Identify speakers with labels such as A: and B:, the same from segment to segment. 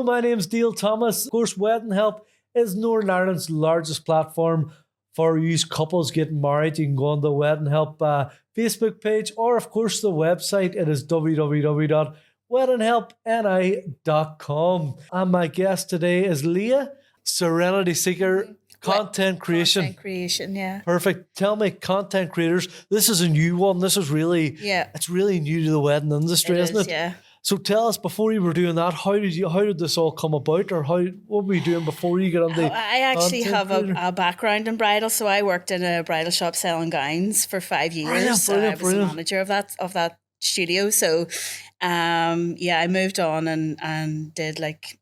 A: my name's Dale Thomas. Of course, Wedding Help is Northern Ireland's largest platform for you couples getting married. You can go on the Wedding Help Facebook page, or of course the website. It is www.weddinghelpni.com. And my guest today is Leah, Serenity Seeker. Content creation.
B: Content creation, yeah.
A: Perfect. Tell me, content creators, this is a new one. This is really, it's really new to the wedding industry, isn't it?
B: Yeah.
A: So tell us, before you were doing that, how did this all come about, or what were you doing before you got on the?
B: I actually have a background in bridal, so I worked in a bridal shop selling gowns for 5 years.
A: Brilliant.
B: I was the manager of that studio. So, I moved on and did like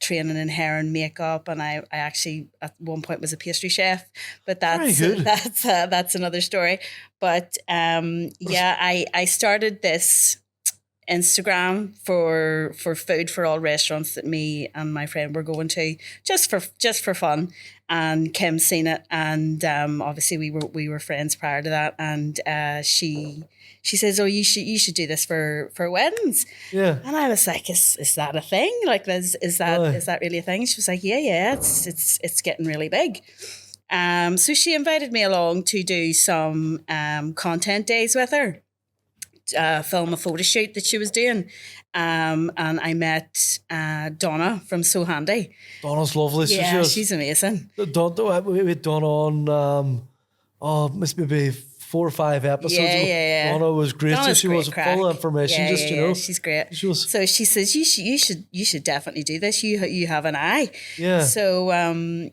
B: training in hair and makeup, and I actually at one point was a pastry chef, but that's another story. But I started this Instagram for food for all restaurants that me and my friend were going to, just for fun. And Kim seen it, and obviously we were friends prior to that, and she says, "Oh, you should do this for weddings."
A: Yeah.
B: And I was like, "Is that a thing? Like, is that really a thing?" She was like, "Yeah, it's getting really big." So she invited me along to do some content days with her. Film a photo shoot that she was doing, and I met Donna from So Handy.
A: Donna's lovely.
B: Yeah, she's amazing.
A: We had Donna on maybe 4 or 5 episodes.
B: Yeah.
A: Donna was great.
B: Donna's
A: she
B: great
A: was
B: crack.
A: full of information.
B: She's great. So she says you should definitely do this. You have an eye.
A: Yeah.
B: So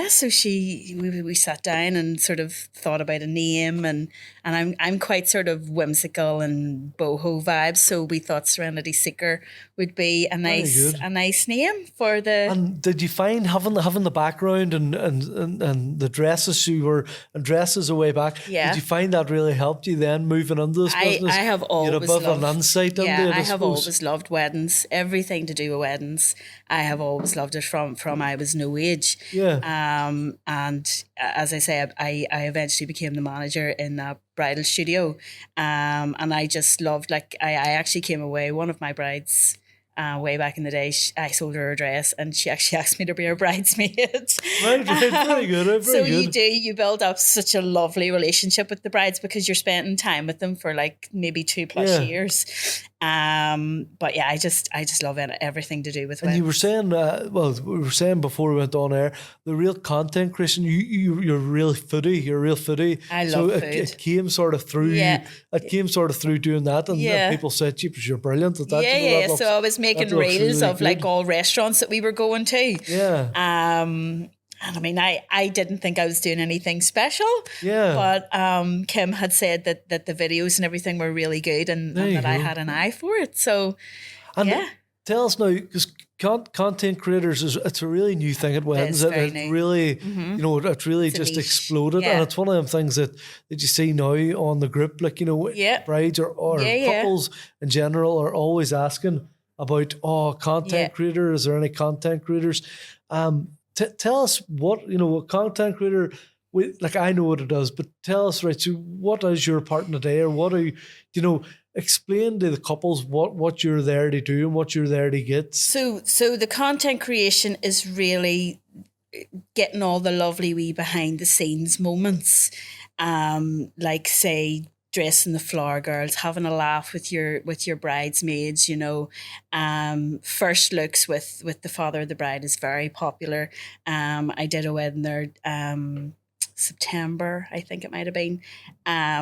B: so we sat down and sort of thought about a name, and I'm quite sort of whimsical and boho vibes, so we thought Serenity Seeker would be a nice name for the.
A: And did you find having the background and the dresses, you were in dresses a way back?
B: Yeah.
A: Did you find that really helped you then moving into this business?
B: I have always
A: you had a bit of an insight into it.
B: I have always loved weddings, everything to do with weddings. I have always loved it from I was no age.
A: Yeah.
B: And as I say, I eventually became the manager in that bridal studio. And I just loved, I actually came away, one of my brides, way back in the day, I sold her a dress, and she actually asked me to be her bridesmaid.
A: Right, very good.
B: You build up such a lovely relationship with the brides because you're spending time with them for like maybe 2+ years. But yeah, I just love everything to do with
A: weddings. And you were saying, we were saying before we went on air, the real content creation, you're a real foodie.
B: I love food.
A: It came sort of through.
B: Yeah.
A: It came sort of through doing that, and people said, "You're brilliant at that."
B: Yeah. So I was making reels of like all restaurants that we were going to.
A: Yeah.
B: And I mean, I didn't think I was doing anything special.
A: Yeah.
B: But Kim had said that the videos and everything were really good, and that I had an eye for it. So,
A: tell us now, because content creators it's a really new thing at weddings. It really, it's really
B: it's
A: just exploded, and it's one of them things that you see now on the group, brides or couples in general are always asking about content creator. Is there any content creators? Tell us what a content creator. I know what it does, but tell us, right? So, what is your part in the day, or what are you? Explain to the couples what you're there to do and what you're there to get.
B: So the content creation is really getting all the lovely wee behind the scenes moments, like say dressing the flower girls, having a laugh with your bridesmaids. First looks with the father of the bride is very popular. I did a wedding there. September, I think it might have been,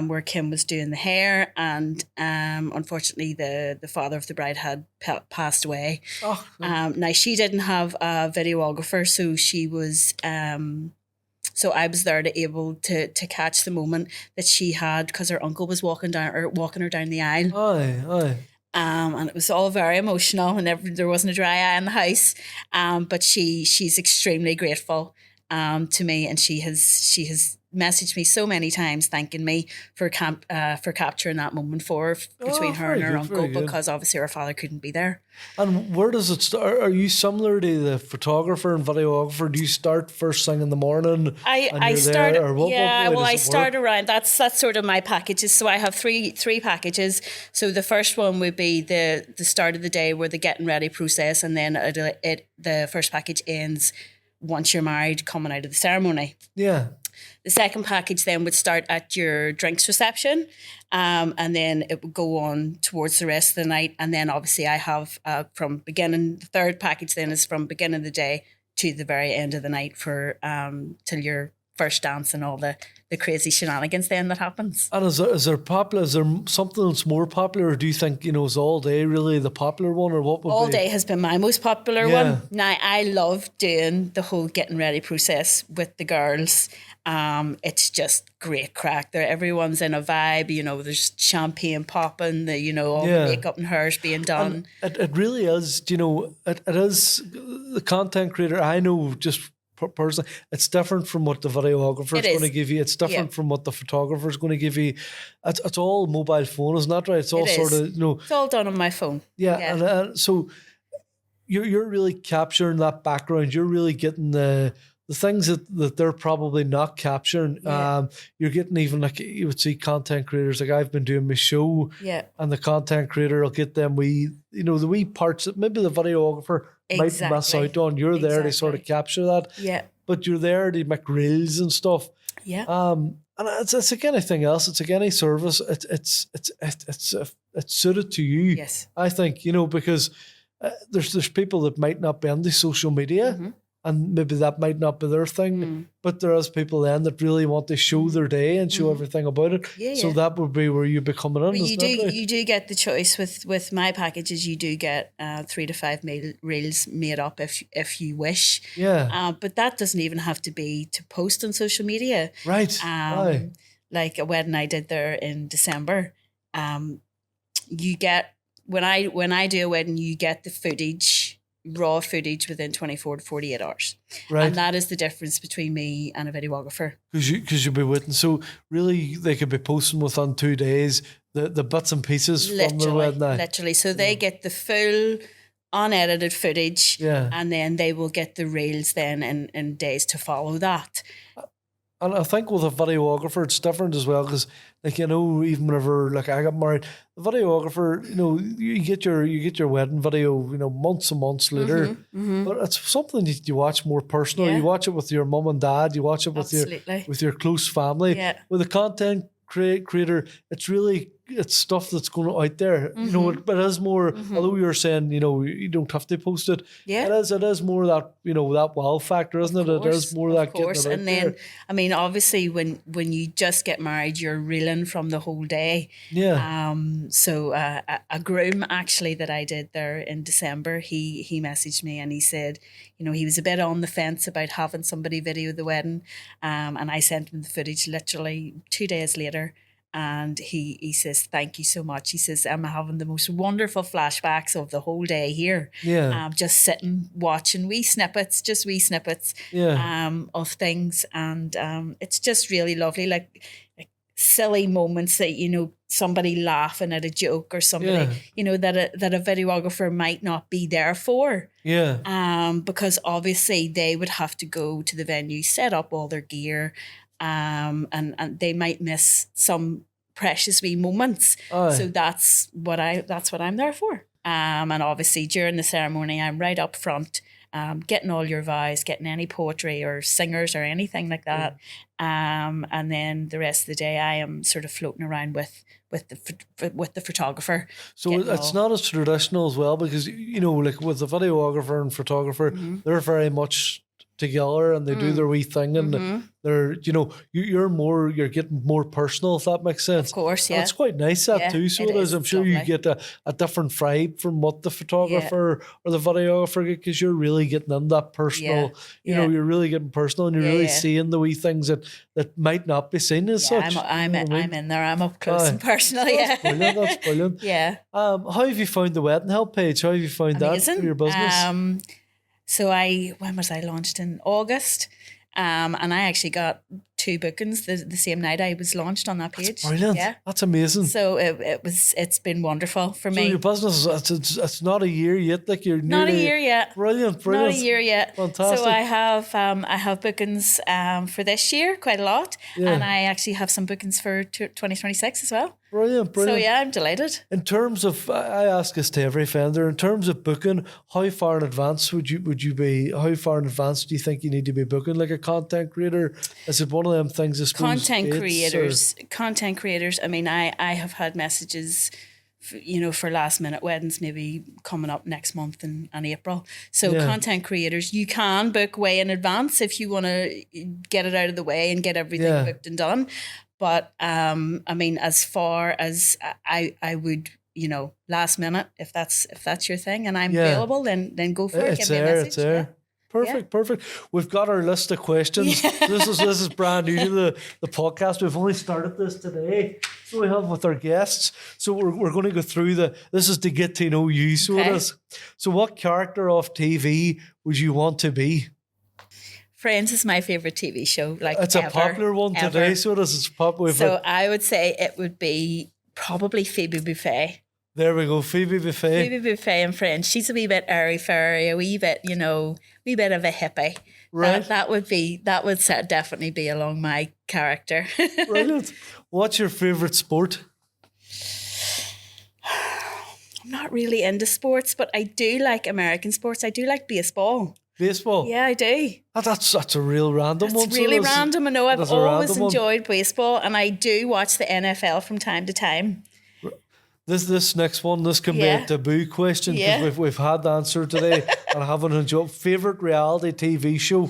B: where Kim was doing the hair, and unfortunately the father of the bride had passed away. Now she didn't have a videographer, so she was so I was there to able to catch the moment that she had, because her uncle was walking her down the aisle.
A: Aye.
B: And it was all very emotional, and there wasn't a dry eye in the house. But she's extremely grateful. to me, and she has messaged me so many times thanking me for capturing that moment between her and her uncle, because obviously her father couldn't be there.
A: And where does it start? Are you similar to the photographer and videographer? Do you start first thing in the morning?
B: I start around. That's sort of my packages. So I have three packages. So the first one would be the start of the day, where the getting ready process, and then the first package ends once you're married, coming out of the ceremony.
A: Yeah.
B: The second package then would start at your drinks reception, and then it would go on towards the rest of the night. And then obviously I have from beginning, the third package then is from beginning of the day to the very end of the night for till your first dance and all the crazy shenanigans then that happens.
A: And is there something that's more popular, or do you think, is all day really the popular one, or what would
B: all day has been my most popular one. Now I love doing the whole getting ready process with the girls. It's just great crack there. Everyone's in a vibe, there's champagne popping, all the makeup and hair's being done.
A: And it really is, it is the content creator. I know just personally, it's different from what the videographer is going to give you. It's different from what the photographer is going to give you. It's all mobile phone, isn't that right? It's all sort of,
B: it's all done on my phone.
A: Yeah. And so you're really capturing that background. You're really getting the things that they're probably not capturing. You're getting, even like you would see content creators, like I've been doing my show, and the content creator will get them the wee parts that maybe the videographer might miss out on. You're there to sort of capture that. Yeah. But you're there to make reels and stuff. Yeah. And it's like anything else. It's like any service. It's suited to you.
B: Yes.
A: I think, because there's people that might not be into social media. Mm-hmm. And maybe that might not be their thing, but there is people then that really want to show their day and show everything about it. Yeah, so that would be where you be coming in.
B: You do get the choice with my packages. You do get 3 to 5 reels made up if you wish.
A: Yeah.
B: But that doesn't even have to be to post on social media.
A: Right.
B: Like a wedding I did there in December. You get when I do a wedding, you get the footage. Raw footage within 24 to 48 hours. Right. And that is the difference between me and a videographer.
A: Because you'll be waiting. So really they could be posting within 2 days the bits and pieces from the wedding.
B: Literally. So they get the full unedited footage, and then they will get the reels then in days to follow that.
A: And I think with a videographer, it's different as well, because even whenever I got married, the videographer, you get your wedding video, months and months later, but it's something that you watch more personal. You watch it with your mum and dad. You watch it with your close family. Yeah. With a content creator, it's stuff that's going out there. It is more. Although you're saying you don't have to post it. Yeah, it is more that that wow factor, isn't it? It is more that getting it out
B: and then there. Obviously when you just get married, you're reeling from the whole day.
A: Yeah.
B: So a groom actually that I did there in December, he messaged me and he said, he was a bit on the fence about having somebody video the wedding, and I sent him the footage literally 2 days later. And he says, thank you so much. He says, I'm having the most wonderful flashbacks of the whole day here.
A: Yeah.
B: Just sitting, watching wee snippets of things. And it's just really lovely. Like silly moments that, somebody laughing at a joke or somebody, that a videographer might not be there for.
A: Yeah.
B: Because obviously they would have to go to the venue, set up all their gear, and they might miss some precious wee moments. So that's what I'm there for. And obviously during the ceremony, I'm right up front, getting all your vows, getting any poetry or singers or anything like that. And then the rest of the day, I am sort of floating around with the photographer.
A: So it's not as traditional as well, because like with the videographer and photographer, they're very much together and they do their wee thing, and they're you're getting more personal, if that makes sense.
B: Of course, yeah.
A: And it's quite nice too. So it is. I'm sure you get a different vibe from what the photographer or the videographer get, because you're really getting in that personal. You're really getting personal, and you're really seeing the wee things that might not be seen as such.
B: I'm in there. I'm up close and personal.
A: That's brilliant. That's brilliant.
B: Yeah.
A: How have you found the wedding help page? How have you found that for your business?
B: So when was I launched? In August. And I actually got 2 bookings the same night I was launched on that page.
A: That's brilliant.
B: Yeah.
A: That's amazing.
B: So it's been wonderful for me.
A: So your business, it's not a year yet. Like you're
B: not a year yet.
A: Brilliant.
B: Not a year yet.
A: Fantastic.
B: So I have bookings for this year, quite a lot, and I actually have some bookings for 2026 as well.
A: Brilliant.
B: So yeah, I'm delighted.
A: In terms of, I ask this to every vendor, in terms of booking, how far in advance would you be? How far in advance do you think you need to be booking? Like a content creator, is it one of them things? I suppose
B: content creators. I mean, I have had messages, for last minute weddings, maybe coming up next month in April. So content creators, you can book way in advance if you want to get it out of the way and get everything booked and done. But I mean, as far as I would, last minute, if that's your thing and I'm available, then go for it.
A: It's
B: Give me a message.
A: It's there. Perfect. We've got our list of questions. This is brand new to the podcast. We've only started this today. So we have with our guests. So we're going to go through this is to get to know you. So it is. So what character of TV would you want to be?
B: Friends is my favorite TV show.
A: It's a popular one today, so it is. It's popular.
B: So I would say it would be probably Phoebe Buffay.
A: There we go, Phoebe Buffay.
B: Phoebe Buffay and Friends. She's a wee bit airy-fairy, a wee bit, wee bit of a hippie.
A: Right.
B: That would definitely be along my character.
A: Brilliant. What's your favourite sport?
B: I'm not really into sports, but I do like American sports. I do like baseball.
A: Baseball?
B: Yeah, I do.
A: That's a real random one.
B: It's really random. I know I've always enjoyed baseball, and I do watch the NFL from time to time.
A: This next one, this can be a taboo question because we've had the answer today and I haven't enjoyed. Favourite reality TV show?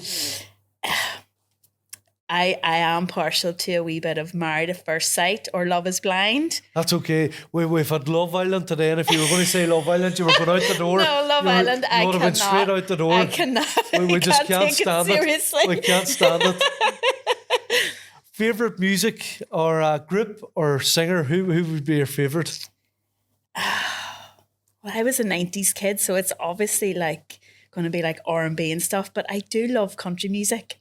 B: I am partial to a wee bit of Married at First Sight or Love is Blind.
A: That's okay. We've had Love Island today, and if you were going to say Love Island, you were going out the door.
B: No, Love Island, I cannot. You would have been straight
A: out the door.
B: I cannot.
A: We just can't stand it.
B: Seriously.
A: We can't stand it. Favourite music or group or singer? Who would be your favourite?
B: Well, I was a 90s kid, so it's obviously going to be like R&B and stuff, but I do love country music.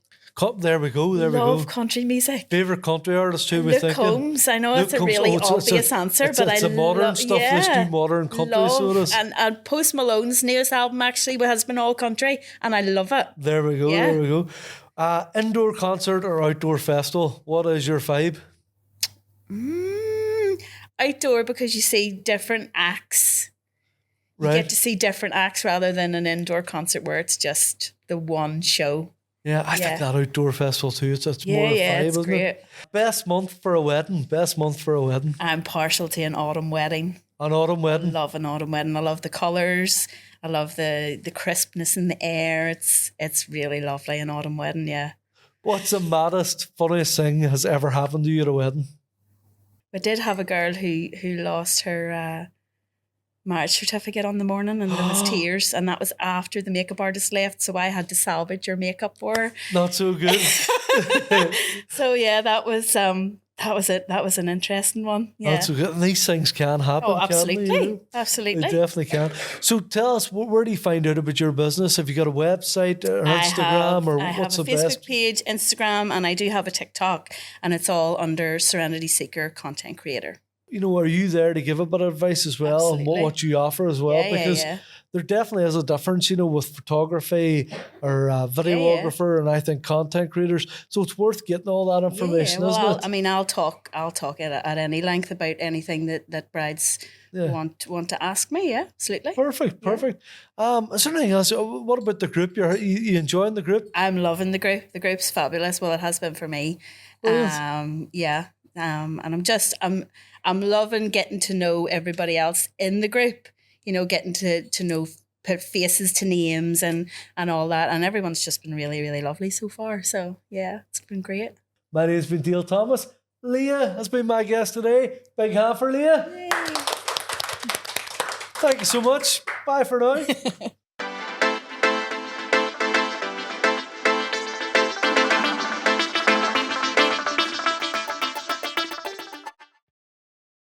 A: There we go.
B: Love country music.
A: Favourite country artist too?
B: Luke Combs. I know it's a really obvious answer, but I love
A: it's modern stuff. Let's do modern country. So it is.
B: And Post Malone's newest album actually has been all country, and I love it.
A: There we go. Yeah. There we go. Indoor concert or outdoor festival? What is your vibe?
B: Outdoor, because you see different acts. You get to see different acts rather than an indoor concert where it's just the one show.
A: Yeah, I think that outdoor festival too. It's more a vibe, isn't it? Best month for a wedding. I'm
B: partial to an autumn wedding.
A: An autumn wedding.
B: I love an autumn wedding. I love the colours. I love the crispness in the air. It's really lovely, an autumn wedding. Yeah.
A: What's the maddest, funniest thing has ever happened to you at a wedding?
B: I did have a girl who lost her marriage certificate on the morning, and there was tears, and that was after the makeup artist left, so I had to salvage her makeup for her.
A: Not so good.
B: So yeah, that was it. That was an interesting one. Yeah.
A: Not so good. And these things can happen.
B: Oh, absolutely.
A: Can't they?
B: Absolutely.
A: They definitely can. So tell us, where do you find out about your business? Have you got a website or Instagram or what's the best?
B: I have a Facebook page, Instagram, and I do have a TikTok, and it's all under Serenity Seeker Content Creator.
A: Are you there to give a bit of advice as well?
B: Absolutely.
A: And what you offer as well? Because there definitely is a difference, with photography or videographer and I think content creators. So it's worth getting all that information, isn't it?
B: I mean, I'll talk at any length about anything that brides want to ask me. Yeah, absolutely.
A: Perfect. Is there anything else? What about the group? You enjoying the group?
B: I'm loving the group. The group's fabulous. Well, it has been for me. And I'm loving getting to know everybody else in the group, getting to know, put faces to names and all that. And everyone's just been really, really lovely so far. So, yeah, it's been great.
A: My name's been Dale Thomas. Leah has been my guest today. Big hand for Leah. Yay. Thank you so much. Bye for now.